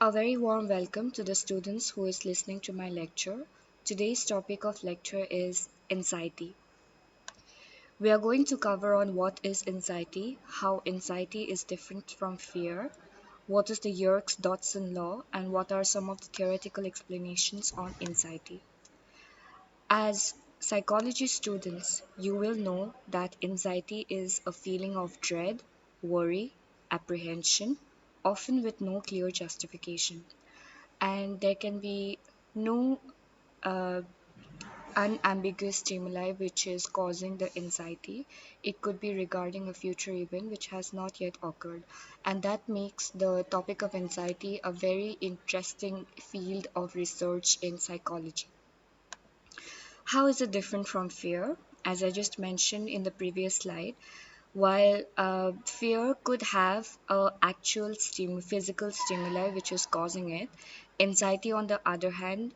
A very warm welcome to the students who is listening to my lecture. Today's topic of lecture is anxiety. We are going to cover on what is anxiety, how anxiety is different from fear, what is the Yerkes-Dodson law, and what are some of the theoretical explanations on anxiety. As psychology students, you will know that anxiety is a feeling of dread, worry, apprehension, often with no clear justification. And there can be no uh, unambiguous stimuli which is causing the anxiety. It could be regarding a future event which has not yet occurred, and that makes the topic of anxiety a very interesting field of research in psychology. How is it different from fear? As I just mentioned in the previous slide, while fear could have a actual physical stimuli which is causing it, anxiety, on the other hand,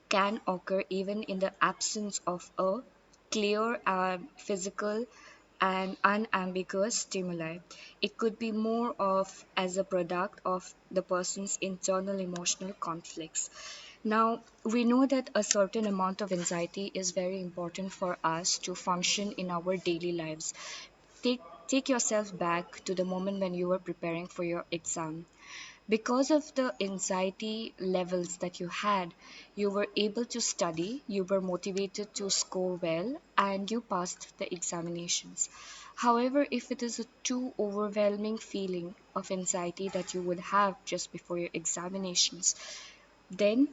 can occur even in the absence of a clear physical and unambiguous stimuli. It could be more of as a product of the person's internal emotional conflicts. Now, we know that a certain amount of anxiety is very important for us to function in our daily lives. Take, take yourself back to the moment when you were preparing for your exam. Because of the anxiety levels that you had, you were able to study, you were motivated to score well, and you passed the examinations. However, if it is a too overwhelming feeling of anxiety that you would have just before your examinations, then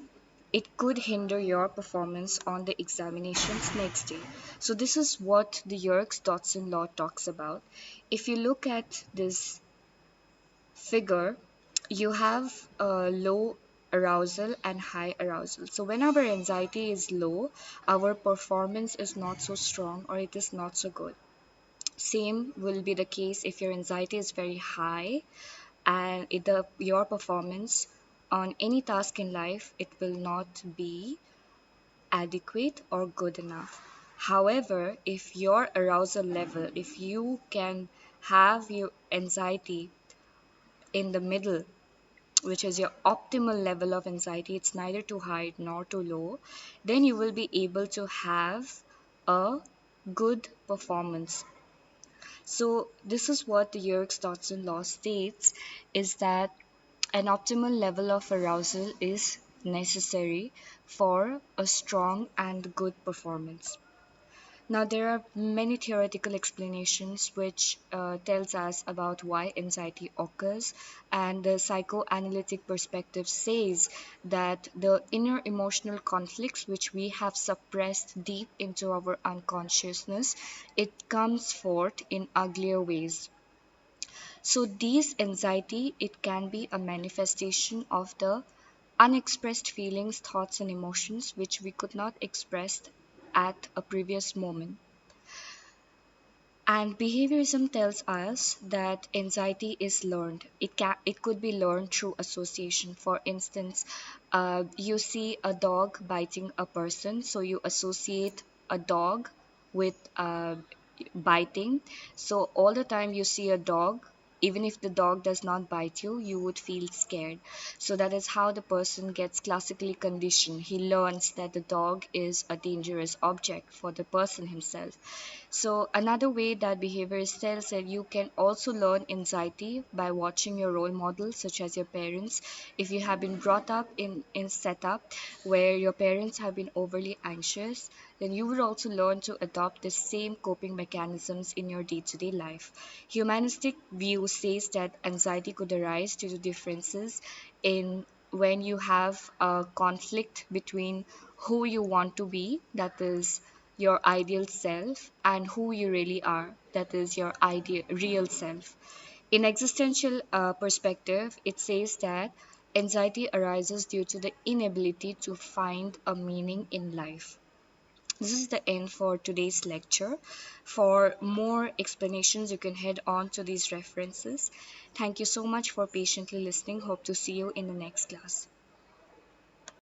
it could hinder your performance on the examinations next day. So, this is what the Yerkes Dodson law talks about. If you look at this figure, you have low arousal and high arousal. So, when our anxiety is low, our performance is not so strong or it is not so good. Same will be the case if your anxiety is very high and your performance on any task in life, it will not be adequate or good enough. However, if your arousal level, if you can have your anxiety in the middle, which is your optimal level of anxiety, it's neither too high nor too low, then you will be able to have a good performance. So, this is what the Yerkes Dodson law states, is that an optimal level of arousal is necessary for a strong and good performance. Now, there are many theoretical explanations which tells us about why anxiety occurs, and the psychoanalytic perspective says that the inner emotional conflicts which we have suppressed deep into our unconsciousness, it comes forth in uglier ways. So these anxiety, it can be a manifestation of the unexpressed feelings, thoughts, and emotions which we could not express at a previous moment. And behaviorism tells us that anxiety is learned. It could be learned through association. For instance, you see a dog biting a person, so you associate a dog with biting. So all the time you see a dog, even if the dog does not bite you, you would feel scared. So that is how the person gets classically conditioned. He learns that the dog is a dangerous object for the person himself. So another way that behaviorist tells that you can also learn anxiety by watching your role models, such as your parents. If you have been brought up in setup where your parents have been overly anxious, then you would also learn to adopt the same coping mechanisms in your day-to-day life. Humanistic view says that anxiety could arise due to differences in when you have a conflict between who you want to be, that is your ideal self, and who you really are, that is your ideal real self. In existential perspective, it says that anxiety arises due to the inability to find a meaning in life. This is the end for today's lecture. For more explanations, you can head on to these references. Thank you so much for patiently listening. Hope to see you in the next class.